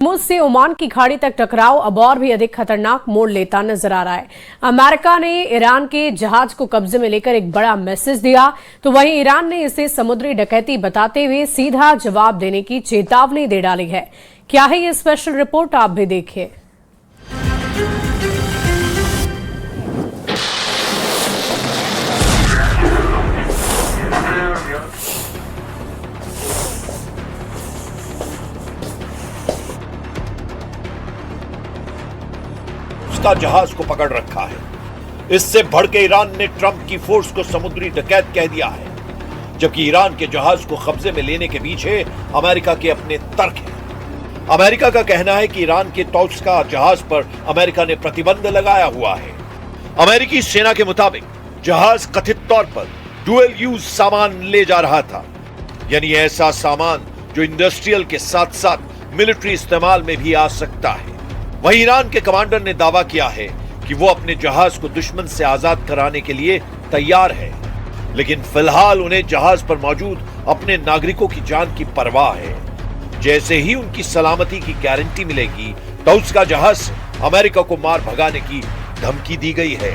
Hormuz से Oman की खाड़ी तक टकराव अब और भी अधिक खतरनाक मोड़ लेता नजर आ रहा है। अमेरिका ने ईरान के जहाज को कब्जे में लेकर एक बड़ा मैसेज दिया, तो वहीं ईरान ने इसे समुद्री डकैती बताते हुए सीधा जवाब देने की चेतावनी दे डाली है। क्या है ये स्पेशल रिपोर्ट, आप भी देखिए। उसका जहाज को पकड़ रखा है। इससे भड़के ईरान ने ट्रंप की फोर्स को समुद्री डकैत कह दिया है, जबकि ईरान के जहाज को कब्जे में लेने के पीछे अमेरिका के अपने तर्क हैं। अमेरिका का कहना है कि ईरान के तौस्का जहाज पर अमेरिका ने प्रतिबंध लगाया हुआ है। अमेरिकी सेना के मुताबिक जहाज कथित तौर पर डुअल यूज सामान ले जा रहा था, यानी ऐसा सामान जो इंडस्ट्रियल के साथ साथ मिलिट्री इस्तेमाल में भी आ सकता है। वहीं ईरान के कमांडर ने दावा किया है कि वो अपने जहाज को दुश्मन से आजाद कराने के लिए तैयार है, लेकिन फिलहाल उन्हें जहाज पर मौजूद अपने नागरिकों की जान की परवाह है। जैसे ही उनकी सलामती की गारंटी मिलेगी तो उसका जहाज से अमेरिका को मार भगाने की धमकी दी गई है।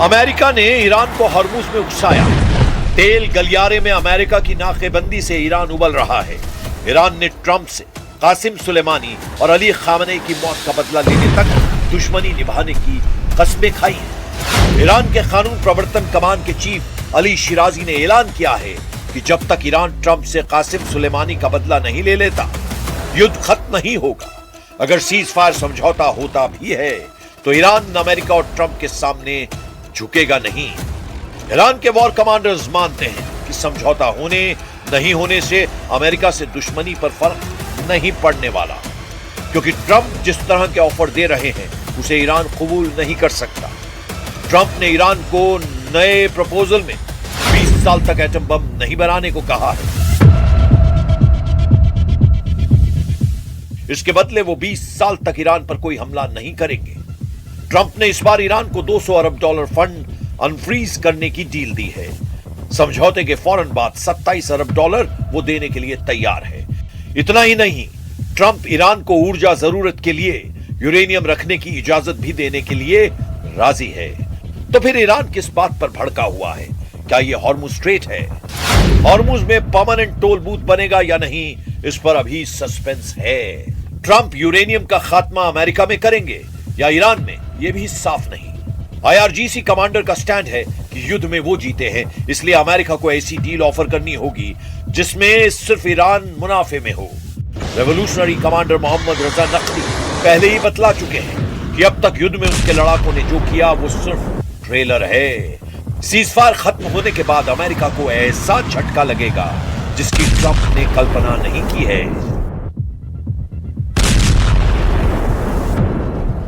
अमेरिका ने ईरान को हॉर्मुज में उकसाया। तेल गलियारे में अमेरिका की नाकेबंदी से ईरान उबल रहा है। ईरान ने ट्रंप से कासिम सुलेमानी और अली खामनेई की मौत का बदला लेने तक दुश्मनी निभाने की कस्में खाई हैं। ईरान के कानून प्रवर्तन कमान के चीफ अली शिराजी ने ऐलान किया है कि जब तक ईरान ट्रंप से कासिम सुलेमानी का बदला नहीं ले लेता, युद्ध खत्म नहीं होगा। अगर सीज फायर समझौता होता भी है तो ईरान अमेरिका और ट्रंप के सामने झुकेगा नहीं। ईरान के वॉर कमांडर्स मानते हैं कि समझौता होने नहीं होने से अमेरिका से दुश्मनी पर फर्क नहीं पड़ने वाला, क्योंकि ट्रंप जिस तरह के ऑफर दे रहे हैं उसे ईरान कबूल नहीं कर सकता। ट्रंप ने ईरान को नए प्रपोजल में 20 साल तक एटम बम नहीं बनाने को कहा है। इसके बदले वो 20 साल तक ईरान पर कोई हमला नहीं करेंगे। ट्रंप ने इस बार ईरान को $200 अरब फंड अनफ्रीज करने की डील दी है। समझौते के फौरन बाद $27 अरब वो देने के लिए तैयार है। इतना ही नहीं, ट्रंप ईरान को ऊर्जा जरूरत के लिए यूरेनियम रखने की इजाजत भी देने के लिए राजी है। तो फिर ईरान किस बात पर भड़का हुआ है? क्या ये हॉर्मुज स्ट्रेट है? हॉर्मुज में परमानेंट टोल बूथ बनेगा या नहीं, इस पर अभी सस्पेंस है। ट्रंप यूरेनियम का खात्मा अमेरिका में करेंगे या ईरान में, यह भी साफ नहीं। आईआरजीसी कमांडर का स्टैंड है कि युद्ध में वो जीते हैं, इसलिए अमेरिका को ऐसी डील ऑफर करनी होगी जिसमें सिर्फ ईरान मुनाफे में हो। रेवोल्यूशनरी कमांडर मोहम्मद रजा नकवी पहले ही बतला चुके हैं कि अब तक युद्ध में उसके लड़ाकों ने जो किया वो सिर्फ ट्रेलर है। सीजफायर खत्म होने के बाद अमेरिका को ऐसा झटका लगेगा जिसकी ट्रंप ने कल्पना नहीं की है।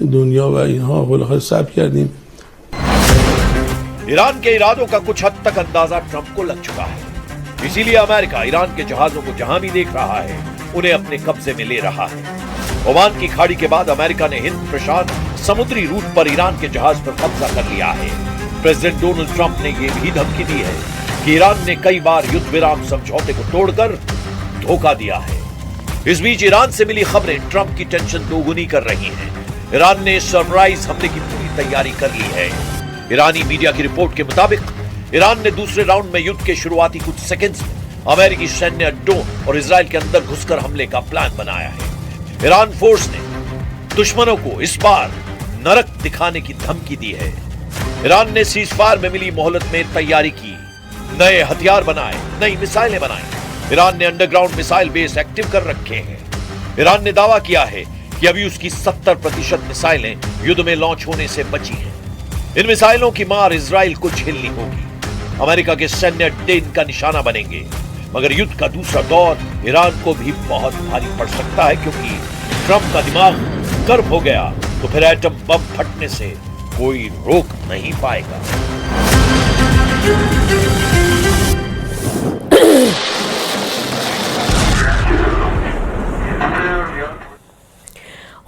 दुनिया व इन्हा खुलासा साफ कर दी। ईरान के इरादों का कुछ हद तक अंदाजा ट्रंप को लग चुका है, इसीलिए अमेरिका ईरान के जहाजों को जहां भी देख रहा है उन्हें अपने कब्जे में ले रहा है। ओमान की खाड़ी के बाद अमेरिका ने हिंद प्रशांत समुद्री रूट पर ईरान के जहाज पर कब्जा कर लिया है। प्रेसिडेंट डोनाल्ड ट्रंप ने यह भी धमकी दी है कि ईरान ने कई बार युद्ध विराम समझौते को तोड़कर धोखा दिया है। इस बीच ईरान से मिली खबरें ट्रंप की टेंशन दोगुनी कर रही हैं। ईरान ने सरप्राइज हमले की पूरी तैयारी कर ली है। ईरानी मीडिया की रिपोर्ट के मुताबिक ईरान ने दूसरे राउंड में युद्ध के शुरुआती कुछ सेकंड्स में अमेरिकी सैन्य अड्डों और इजराइल के अंदर घुसकर हमले का प्लान बनाया है। ईरान फोर्स ने दुश्मनों को इस बार नरक दिखाने की धमकी दी है। ईरान ने सीजफायर में मिली मोहलत में तैयारी की, नए हथियार बनाए, नई मिसाइलें बनाई। ईरान ने अंडरग्राउंड मिसाइल बेस एक्टिव कर रखे हैं। ईरान ने दावा किया है कि अभी उसकी 70% मिसाइलें युद्ध में लॉन्च होने से बची हैं। इन मिसाइलों की मार इजराइल को झेलनी होगी। अमेरिका के सैन्य अड्डे इनका निशाना बनेंगे। मगर युद्ध का दूसरा दौर ईरान को भी बहुत भारी पड़ सकता है, क्योंकि ट्रंप का दिमाग गर्म हो गया तो फिर एटम बम फटने से कोई रोक नहीं पाएगा।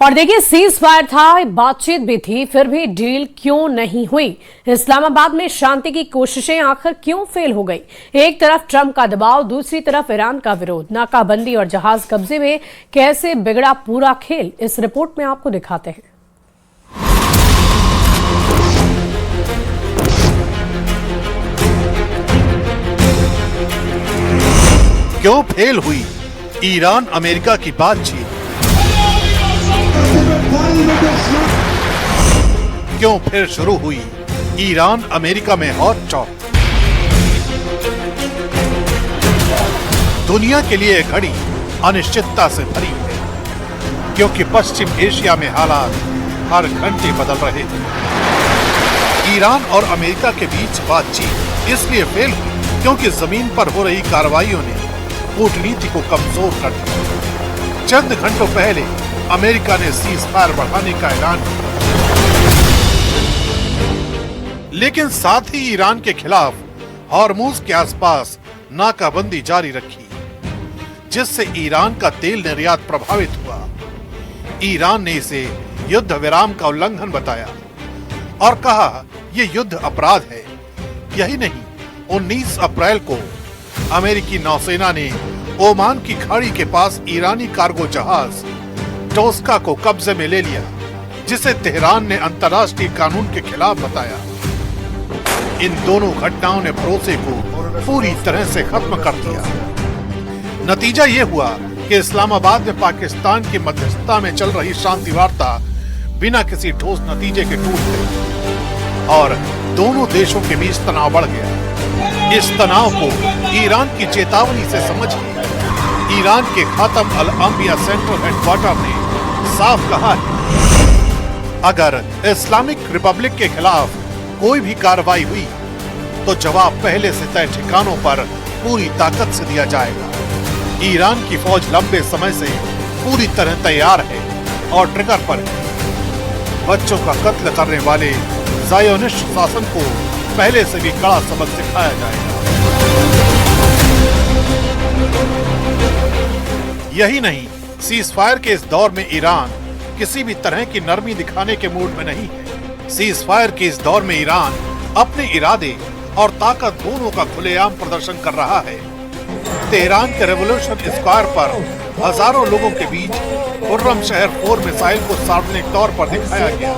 और देखिए, सीज फायर था, बातचीत भी थी, फिर भी डील क्यों नहीं हुई? इस्लामाबाद में शांति की कोशिशें आखिर क्यों फेल हो गई? एक तरफ ट्रंप का दबाव, दूसरी तरफ ईरान का विरोध, नाकाबंदी और जहाज कब्जे में कैसे बिगड़ा पूरा खेल, इस रिपोर्ट में आपको दिखाते हैं। क्यों फेल हुई ईरान अमेरिका की बातचीत? क्यों फिर शुरू हुई ईरान अमेरिका में हॉट टॉक? दुनिया के लिए घड़ी अनिश्चितता से भरी है, क्योंकि पश्चिम एशिया में हालात हर घंटे बदल रहे हैं। ईरान और अमेरिका के बीच बातचीत इसलिए फेल हुई क्योंकि जमीन पर हो रही कार्रवाइयों ने कूटनीति को कमजोर कर दिया। चंद घंटों पहले अमेरिका ने सीज फायर बढ़ाने का ऐलान किया, लेकिन साथ ही ईरान के खिलाफ हॉर्मुज के आसपास नाकाबंदी जारी रखी, जिससे ईरान का तेल निर्यात प्रभावित हुआ। ईरान ने इसे युद्ध विराम का उल्लंघन बताया और कहा यह युद्ध अपराध है। यही नहीं, 19 अप्रैल को अमेरिकी नौसेना ने ओमान की खाड़ी के पास ईरानी कार्गो जहाज टोस्का को कब्जे में ले लिया, जिसे तेहरान ने अंतर्राष्ट्रीय कानून के खिलाफ बताया। इन दोनों घटनाओं ने भरोसे को पूरी तरह से खत्म कर दिया। नतीजा ये हुआ कि इस्लामाबाद में पाकिस्तान की मध्यस्थता में चल रही शांति वार्ता बिना किसी ठोस नतीजे के टूट गई और दोनों देशों के बीच तनाव बढ़ गया। इस तनाव को ईरान की चेतावनी से समझिए। ईरान के खातम अल अंबिया सेंट्रल हेडक्वार्टर ने साफ कहा है, अगर इस्लामिक रिपब्लिक के खिलाफ कोई भी कार्रवाई हुई तो जवाब पहले से तय ठिकानों पर पूरी ताकत से दिया जाएगा। ईरान की फौज लंबे समय से पूरी तरह तैयार है और ट्रिगर पर है। बच्चों का कत्ल करने वाले ज़ायोनिस्ट शासन को पहले से भी कड़ा सबक सिखाया जाएगा। यही नहीं, सीज फायर के इस दौर में ईरान किसी भी तरह की नरमी दिखाने के मूड में नहीं है। सीज फायर के इस दौर में ईरान अपने इरादे और ताकत दोनों का खुलेआम प्रदर्शन कर रहा है। तेहरान के रेवोल्यूशन स्क्वायर पर हजारों लोगों के बीच खुर्रम शहर 4 मिसाइल को सार्वजनिक तौर पर दिखाया गया,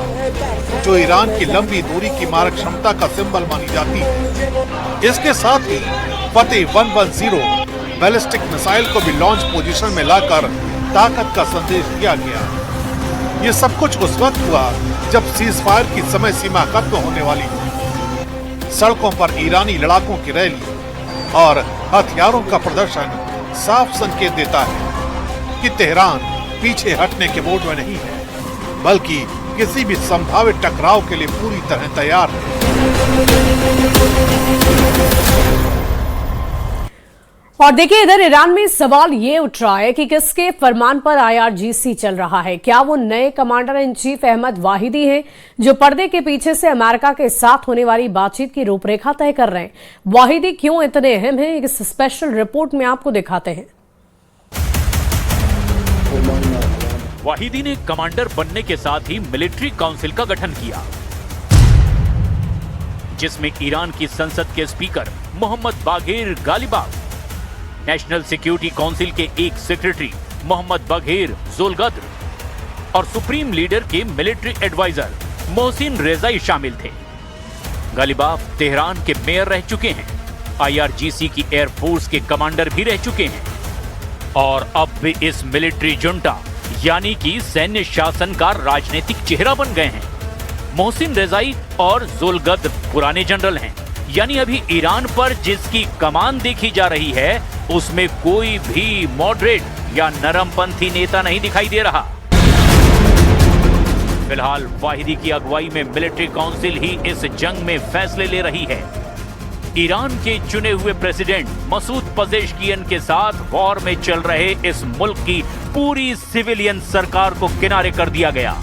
जो ईरान की लंबी दूरी की मारक क्षमता का सिंबल मानी जाती है। इसके साथ ही फतेह 110 बैलिस्टिक मिसाइल को भी लॉन्च पोजीशन में लाकर ताकत का संदेश दिया गया। ये सब कुछ उस वक्त हुआ जब सीज फायर की समय सीमा खत्म होने वाली थी। सड़कों पर ईरानी लड़ाकों की रैली और हथियारों का प्रदर्शन साफ संकेत देता है कि तेहरान पीछे हटने के मूड में नहीं है, बल्कि किसी भी संभावित टकराव के लिए पूरी तरह तैयार है। और देखिए, इधर ईरान में सवाल ये उठ रहा है कि किसके फरमान पर IRGC चल रहा है। क्या वो नए commander in chief Ahmad Vahidi हैं, जो पर्दे के पीछे से अमेरिका के साथ होने वाली बातचीत की रूपरेखा तय कर रहे हैं? वाहिदी क्यों इतने अहम हैं, इस स्पेशल रिपोर्ट में आपको दिखाते हैं। वाहिदी ने कमांडर बनने के साथ ही मिलिट्री काउंसिल का गठन किया, जिसमें ईरान की संसद के speaker Mohammad Bagher Ghalibaf, national security council के एक सेक्रेटरी मोहम्मद बघेर जोलगद्र और सुप्रीम लीडर के मिलिट्री एडवाइजर मोहसिन रेजाई शामिल थे। गालिबाफ तेहरान के मेयर रह चुके हैं, IRGC की एयरफोर्स के कमांडर भी रह चुके हैं और अब भी इस मिलिट्री जुंटा यानी कि सैन्य शासन का राजनीतिक चेहरा बन गए हैं। मोहसिन रेजाई और जोलगद्र पुराने जनरल हैं, यानी अभी ईरान पर जिसकी कमान देखी जा रही है उसमें कोई भी मॉडरेट या नरमपंथी नेता नहीं दिखाई दे रहा। फिलहाल वाहिदी की अगुवाई में मिलिट्री काउंसिल ही इस जंग में फैसले ले रही है। ईरान के चुने हुए प्रेसिडेंट मसूद पजेश्कियन के साथ वॉर में चल रहे इस मुल्क की पूरी सिविलियन सरकार को किनारे कर दिया गया।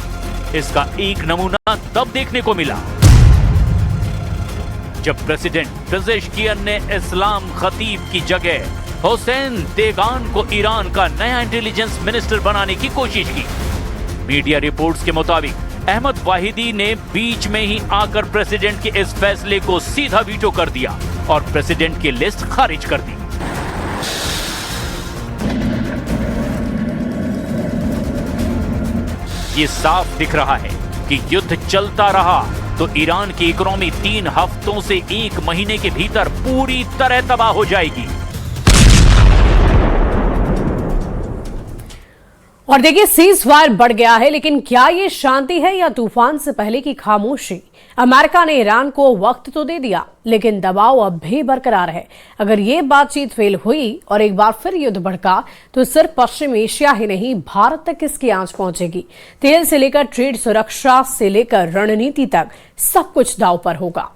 इसका एक नमूना तब देखने को मिला जब प्रेसिडेंट पजेश्कियन ने इस्लाम खतीब की जगह हुसैन देगान को ईरान का नया इंटेलिजेंस मिनिस्टर बनाने की कोशिश की। मीडिया रिपोर्ट्स के मुताबिक अहमद वाहिदी ने बीच में ही आकर प्रेसिडेंट के इस फैसले को सीधा वीटो कर दिया और प्रेसिडेंट की लिस्ट खारिज कर दी। ये साफ दिख रहा है कि युद्ध चलता रहा तो ईरान की इकोनॉमी 3 हफ्तों से 1 महीने के भीतर पूरी तरह तबाह हो जाएगी। और देखिए, सीज फायर बढ़ गया है, लेकिन क्या ये शांति है या तूफान से पहले की खामोशी? अमेरिका ने ईरान को वक्त तो दे दिया, लेकिन दबाव अब भी बरकरार है। अगर ये बातचीत फेल हुई और एक बार फिर युद्ध भड़का तो सिर्फ पश्चिम एशिया ही नहीं, भारत तक इसकी आंच पहुंचेगी। तेल से लेकर ट्रेड, सुरक्षा से लेकर रणनीति तक सब कुछ दांव पर होगा।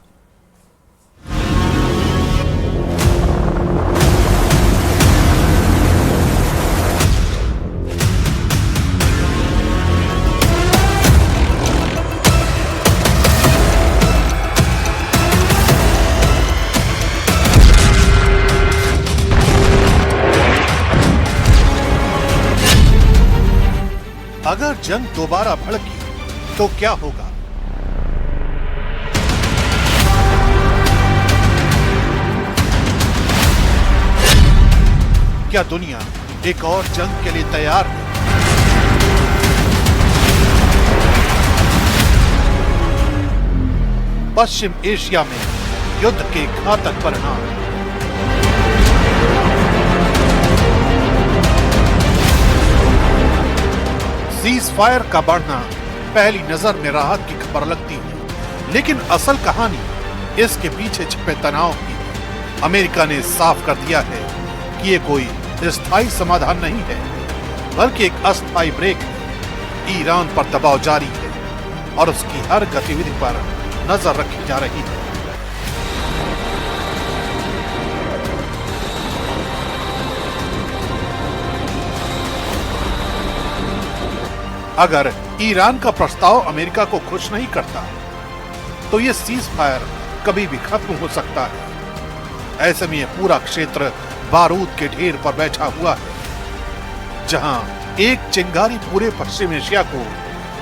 अगर जंग दोबारा भड़की तो क्या होगा? क्या दुनिया एक और जंग के लिए तैयार है? पश्चिम एशिया में युद्ध के घातक परिणाम। सीज फायर का बढ़ना पहली नजर में राहत की खबर लगती है, लेकिन असल कहानी इसके पीछे छिपे तनाव की है। अमेरिका ने साफ कर दिया है कि ये कोई स्थायी समाधान नहीं है, बल्कि एक अस्थायी ब्रेक है। ईरान पर दबाव जारी है और उसकी हर गतिविधि पर नजर रखी जा रही है। अगर ईरान का प्रस्ताव अमेरिका को खुश नहीं करता तो ये सीज फायर कभी भी खत्म हो सकता है। ऐसे में ये पूरा क्षेत्र बारूद के ढेर पर बैठा हुआ है, जहां एक चिंगारी पूरे पश्चिम एशिया को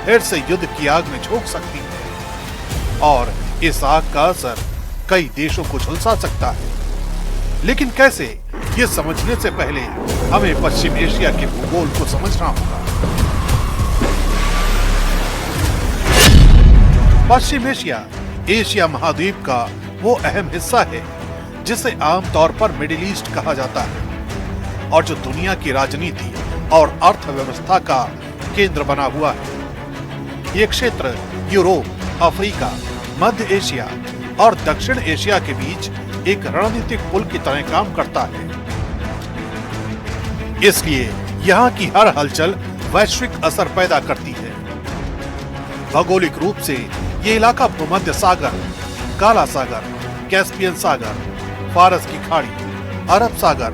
फिर से युद्ध की आग में झोंक सकती है और इस आग का असर कई देशों को झुलसा सकता है। लेकिन कैसे, ये समझने से पहले हमें पश्चिम एशिया के भूगोल को समझना होगा। पश्चिम एशिया एशिया महाद्वीप का वो अहम हिस्सा है जिसे आमतौर पर मिडिल ईस्ट कहा जाता है और जो दुनिया की राजनीति और अर्थव्यवस्था का केंद्र बना हुआ है। ये क्षेत्र यूरोप, अफ्रीका, मध्य एशिया और दक्षिण एशिया के बीच एक रणनीतिक पुल की तरह काम करता है। इसलिए यहाँ की हर हलचल वैश्विक असर पैदा करती है। भौगोलिक रूप से ये इलाका भूमध्य सागर, काला सागर, कैस्पियन सागर, फारस की खाड़ी, अरब सागर,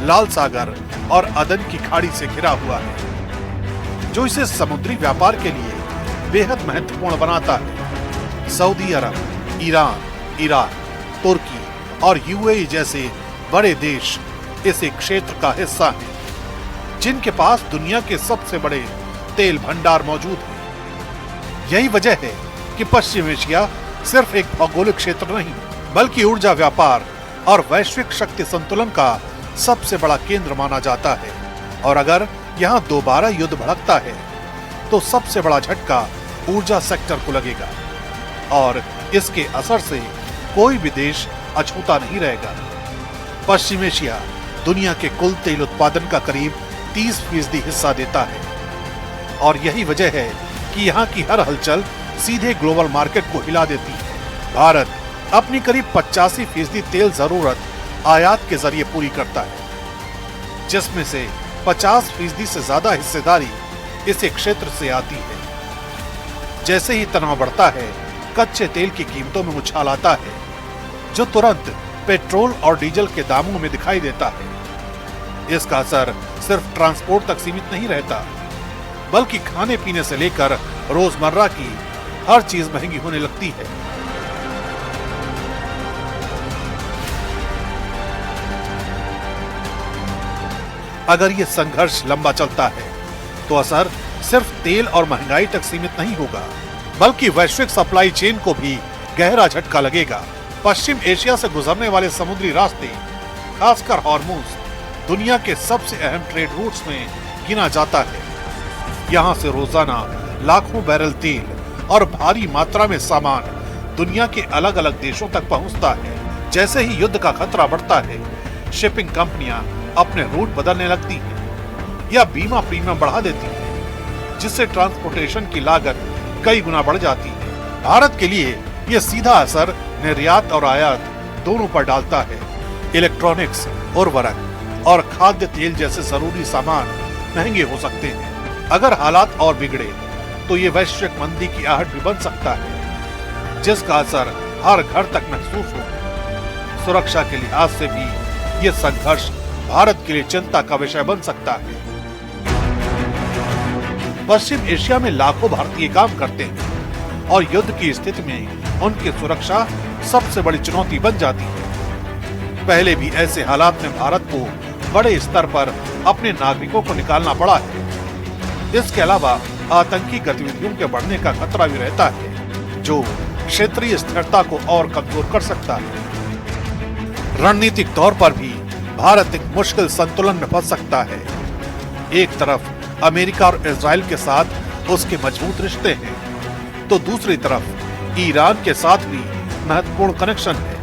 लाल सागर और अदन की खाड़ी से घिरा हुआ है, जो इसे समुद्री व्यापार के लिए बेहद महत्वपूर्ण बनाता है। सऊदी अरब, ईरान, इराक, तुर्की और यूएई जैसे बड़े देश इस क्षेत्र का हिस्सा हैं, जिनके पास दुनिया के सबसे बड़े तेल भंडार मौजूद हैं। यही वजह है कि पश्चिम एशिया सिर्फ एक भौगोलिक क्षेत्र नहीं, बल्कि ऊर्जा व्यापार और वैश्विक शक्ति संतुलन का सबसे बड़ा केंद्र माना जाता है। और अगर यहाँ दोबारा युद्ध भड़कता है तो सबसे बड़ा झटका ऊर्जा सेक्टर को लगेगा और इसके असर से कोई भी देश अछूता नहीं रहेगा। पश्चिम एशिया दुनिया के कुल तेल उत्पादन का करीब 30% हिस्सा देता है और यही वजह है कि यहाँ की हर हलचल सीधे ग्लोबल मार्केट को हिला देती है। भारत अपनी करीब 85% तेल जरूरत आयात के जरिए पूरी करता है, जिसमें से 50% से ज्यादा हिस्सेदारी इस क्षेत्र से आती है। जैसे ही तनाव बढ़ता है, कच्चे तेल की कीमतों में उछाल आता है, जो तुरंत पेट्रोल और डीजल के दामों में दिखाई देता है। इसका असर सिर्फ ट्रांसपोर्ट तक सीमित नहीं रहता, बल्कि खाने पीने से लेकर रोजमर्रा की हर चीज महंगी होने लगती है। अगर ये संघर्ष लंबा चलता है तो असर सिर्फ तेल और महंगाई तक सीमित नहीं होगा, बल्कि वैश्विक सप्लाई चेन को भी गहरा झटका लगेगा। पश्चिम एशिया से गुजरने वाले समुद्री रास्ते, खासकर हॉर्मुज, दुनिया के सबसे अहम ट्रेड रूट्स में गिना जाता है। यहाँ से रोजाना लाखों बैरल तेल और भारी मात्रा में सामान दुनिया के अलग अलग देशों तक पहुँचता है। जैसे ही युद्ध का खतरा बढ़ता है, शिपिंग कंपनियां अपने रूट बदलने लगती हैं या बीमा प्रीमियम बढ़ा देती हैं, जिससे ट्रांसपोर्टेशन की लागत कई गुना बढ़ जाती है। भारत के लिए यह सीधा असर निर्यात और आयात दोनों पर डालता है। इलेक्ट्रॉनिक्स, उर्वरक और खाद्य तेल जैसे जरूरी सामान महंगे हो सकते हैं। अगर हालात और बिगड़े तो ये वैश्विक मंदी की आहट भी बन सकता है, जिसका असर हर घर तक महसूस हो। सुरक्षा के लिहाज से भी ये संघर्ष भारत के लिए चिंता का विषय बन सकता है। पश्चिम एशिया में लाखों भारतीय काम करते हैं और युद्ध की स्थिति में उनकी सुरक्षा सबसे बड़ी चुनौती बन जाती है। पहले भी ऐसे हालात में भारत को बड़े स्तर पर अपने नागरिकों को निकालना पड़ा है। इसके अलावा आतंकी गतिविधियों के बढ़ने का खतरा भी रहता है, जो क्षेत्रीय स्थिरता को और कमजोर कर सकता है। रणनीतिक तौर पर भी भारत एक मुश्किल संतुलन में फंस सकता है। एक तरफ अमेरिका और इजराइल के साथ उसके मजबूत रिश्ते हैं, तो दूसरी तरफ ईरान के साथ भी महत्वपूर्ण कनेक्शन है,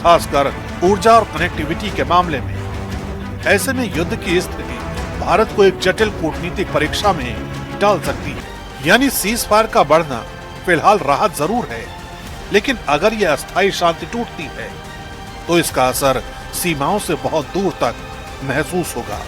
खासकर ऊर्जा और कनेक्टिविटी के मामले में। ऐसे में युद्ध की स्थिति भारत को एक जटिल कूटनीतिक परीक्षा में डाल सकती है। यानी सीज फायर का बढ़ना फिलहाल राहत जरूर है, लेकिन अगर यह अस्थायी शांति टूटती है तो इसका असर सीमाओं से बहुत दूर तक महसूस होगा।